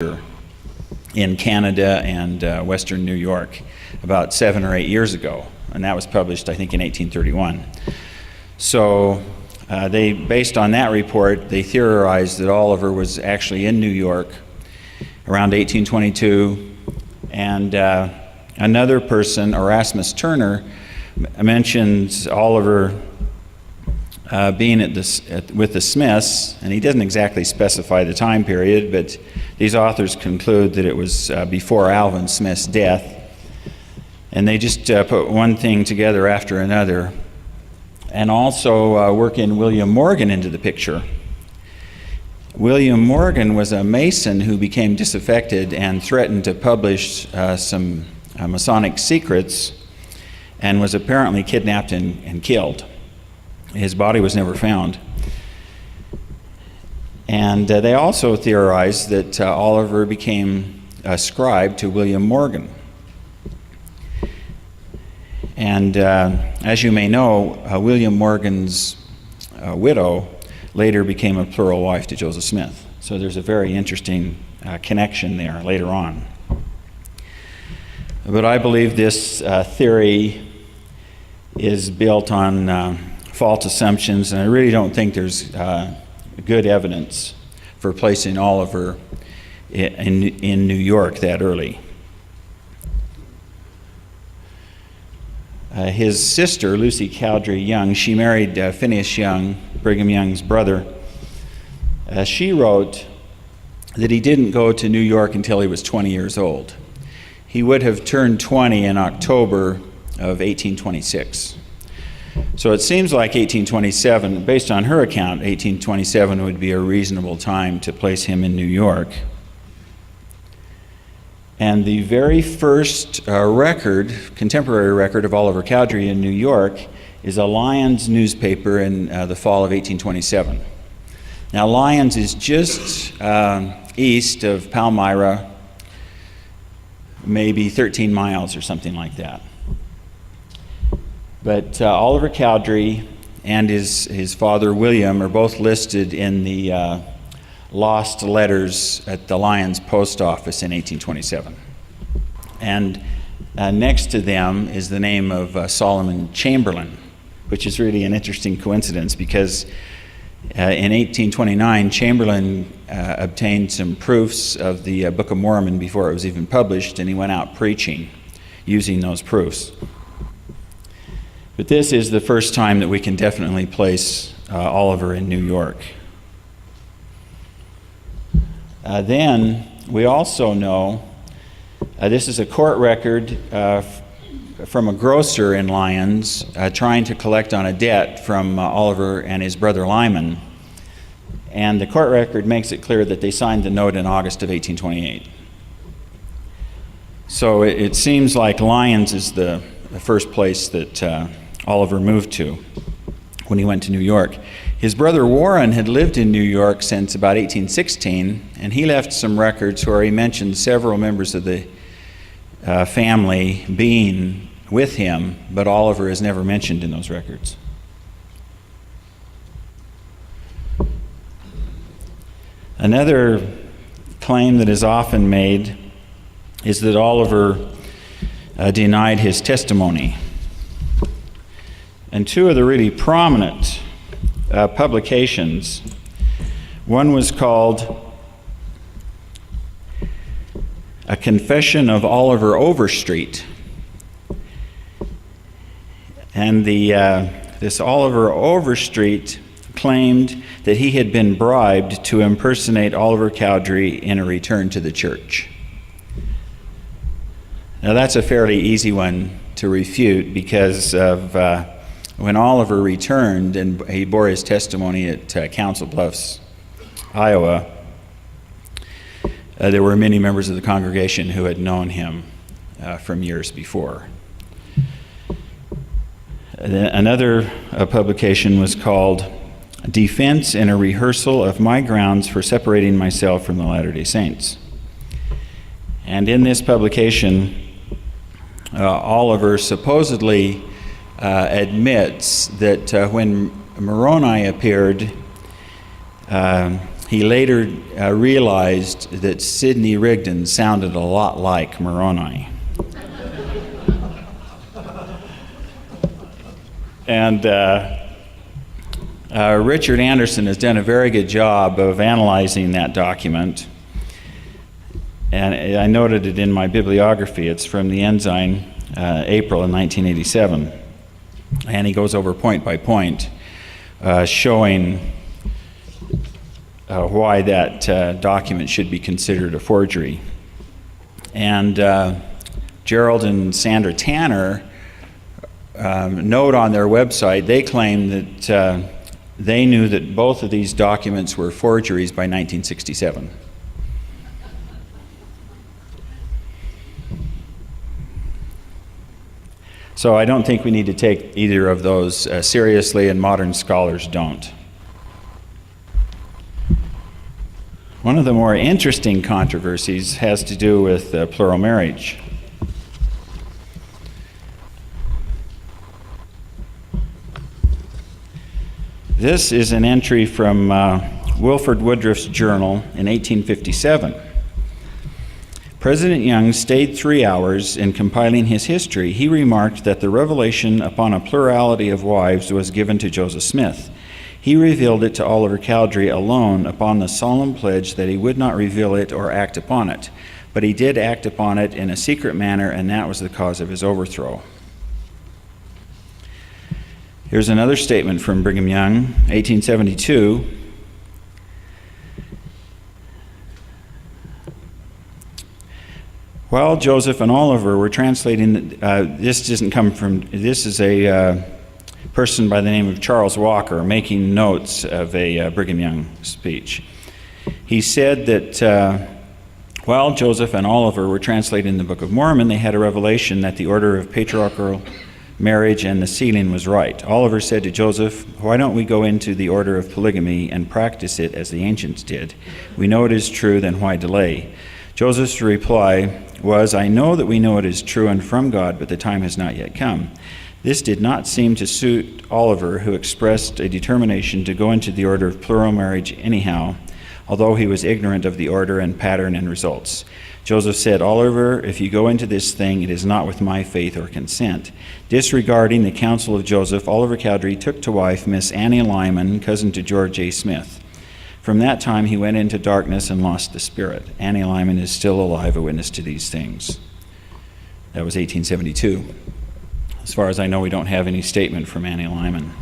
in Canada and Western New York about 7 or 8 years ago, and that was published, I think, in 1831. So based on that report, they theorized that Oliver was actually in New York around 1822, and another person, Erasmus Turner, mentions Oliver being with the Smiths, and he doesn't exactly specify the time period, but these authors conclude that it was before Alvin Smith's death, and they just put one thing together after another, and also work in William Morgan into the picture. William Morgan was a Mason who became disaffected and threatened to publish some Masonic secrets, and was apparently kidnapped and killed. His body was never found. And they also theorized that Oliver became a scribe to William Morgan. And as you may know, William Morgan's widow later became a plural wife to Joseph Smith. So there's a very interesting connection there later on. But I believe this theory is built on false assumptions, and I really don't think there's good evidence for placing Oliver in New York that early. His sister, Lucy Cowdery Young, she married Phineas Young, Brigham Young's brother. She wrote that he didn't go to New York until he was 20 years old. He would have turned 20 in October of 1826. So it seems like 1827, based on her account, 1827 would be a reasonable time to place him in New York. And the very first contemporary record of Oliver Cowdery in New York is a Lyons newspaper in the fall of 1827. Now Lyons is just east of Palmyra, maybe 13 miles or something like that. But Oliver Cowdery and his father William are both listed in the lost letters at the Lyons post office in 1827. And next to them is the name of Solomon Chamberlain, which is really an interesting coincidence because in 1829 Chamberlain obtained some proofs of the Book of Mormon before it was even published, and he went out preaching using those proofs. But this is the first time that we can definitely place Oliver in New York. Then we also know this is a court record from a grocer in Lyons trying to collect on a debt from Oliver and his brother Lyman. And the court record makes it clear that they signed the note in August of 1828. So it seems like Lyons is the first place that Oliver moved to when he went to New York. His brother Warren had lived in New York since about 1816, and he left some records where he mentioned several members of the family being with him, but Oliver is never mentioned in those records. Another claim that is often made is that Oliver denied his testimony. And two of the really prominent publications, one was called A Confession of Oliver Overstreet. And this Oliver Overstreet claimed that he had been bribed to impersonate Oliver Cowdery in a return to the church. Now that's a fairly easy one to refute because of when Oliver returned and he bore his testimony at Council Bluffs, Iowa, there were many members of the congregation who had known him from years before. Another publication was called Defense and a Rehearsal of My Grounds for Separating Myself from the Latter-day Saints. And in this publication, Oliver supposedly admits that when Moroni appeared he later realized that Sidney Rigdon sounded a lot like Moroni. And Richard Anderson has done a very good job of analyzing that document. And I noted it in my bibliography. It's from the Ensign, April in 1987. And he goes over point by point, showing why that document should be considered a forgery. And Gerald and Sandra Tanner note on their website, they claim that they knew that both of these documents were forgeries by 1967. So I don't think we need to take either of those seriously, and modern scholars don't. One of the more interesting controversies has to do with plural marriage. This is an entry from Wilford Woodruff's journal in 1857. President Young stayed 3 hours in compiling his history. He remarked that the revelation upon a plurality of wives was given to Joseph Smith. He revealed it to Oliver Cowdery alone upon the solemn pledge that he would not reveal it or act upon it. But he did act upon it in a secret manner, and that was the cause of his overthrow. Here's another statement from Brigham Young, 1872. While Joseph and Oliver were translating, this is a person by the name of Charles Walker making notes of a Brigham Young speech. He said that while Joseph and Oliver were translating the Book of Mormon, they had a revelation that the order of patriarchal marriage and the sealing was right. Oliver said to Joseph, "Why don't we go into the order of polygamy and practice it as the ancients did? We know it is true, then why delay?" Joseph's reply was, "I know that we know it is true and from God, but the time has not yet come." This did not seem to suit Oliver, who expressed a determination to go into the order of plural marriage anyhow, although he was ignorant of the order and pattern and results. Joseph said, "Oliver, if you go into this thing, it is not with my faith or consent." Disregarding the counsel of Joseph, Oliver Cowdery took to wife Miss Annie Lyman, cousin to George A. Smith. From that time, he went into darkness and lost the spirit. Annie Lyman is still alive, a witness to these things. That was 1872. As far as I know, we don't have any statement from Annie Lyman.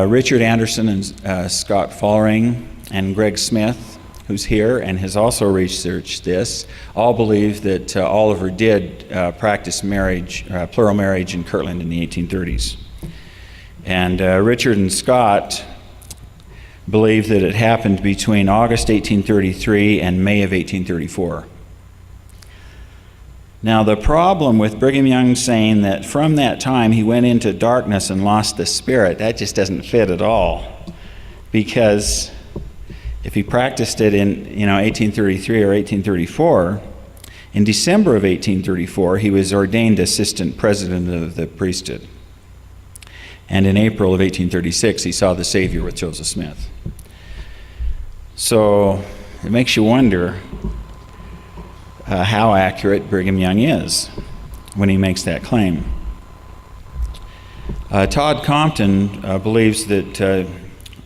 Richard Anderson and Scott Follering and Greg Smith, who's here and has also researched this, all believe that Oliver did practice marriage, plural marriage in Kirtland in the 1830s. And Richard and Scott believe that it happened between August 1833 and May of 1834. Now, the problem with Brigham Young saying that from that time he went into darkness and lost the spirit, that just doesn't fit at all. Because if he practiced it in 1833 or 1834, in December of 1834 he was ordained assistant president of the priesthood. And in April of 1836, he saw the Savior with Joseph Smith. So it makes you wonder how accurate Brigham Young is when he makes that claim. Todd Compton believes that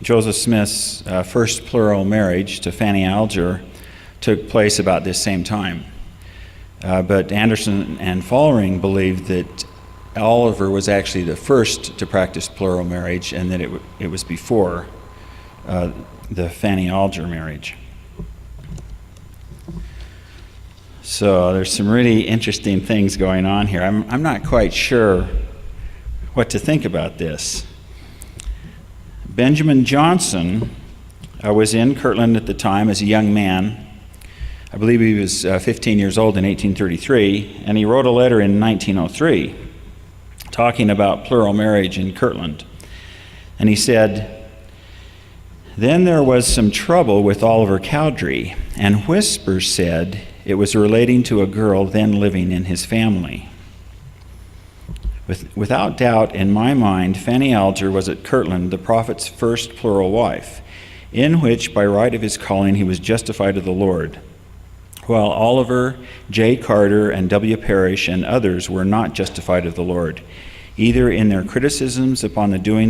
Joseph Smith's first plural marriage to Fanny Alger took place about this same time. But Anderson and Follering believed that Oliver was actually the first to practice plural marriage, and that it was before the Fanny Alger marriage. So there's some really interesting things going on here. I'm not quite sure what to think about this. Benjamin Johnson was in Kirtland at the time as a young man. I believe he was 15 years old in 1833, and he wrote a letter in 1903 talking about plural marriage in Kirtland. And he said, "Then there was some trouble with Oliver Cowdery, and whispers said it was relating to a girl then living in his family. Without doubt, in my mind, Fanny Alger was at Kirtland the prophet's first plural wife, in which, by right of his calling, he was justified of the Lord, while Oliver, J. Carter, and W. Parrish, and others were not justified of the Lord, either in their criticisms upon the doings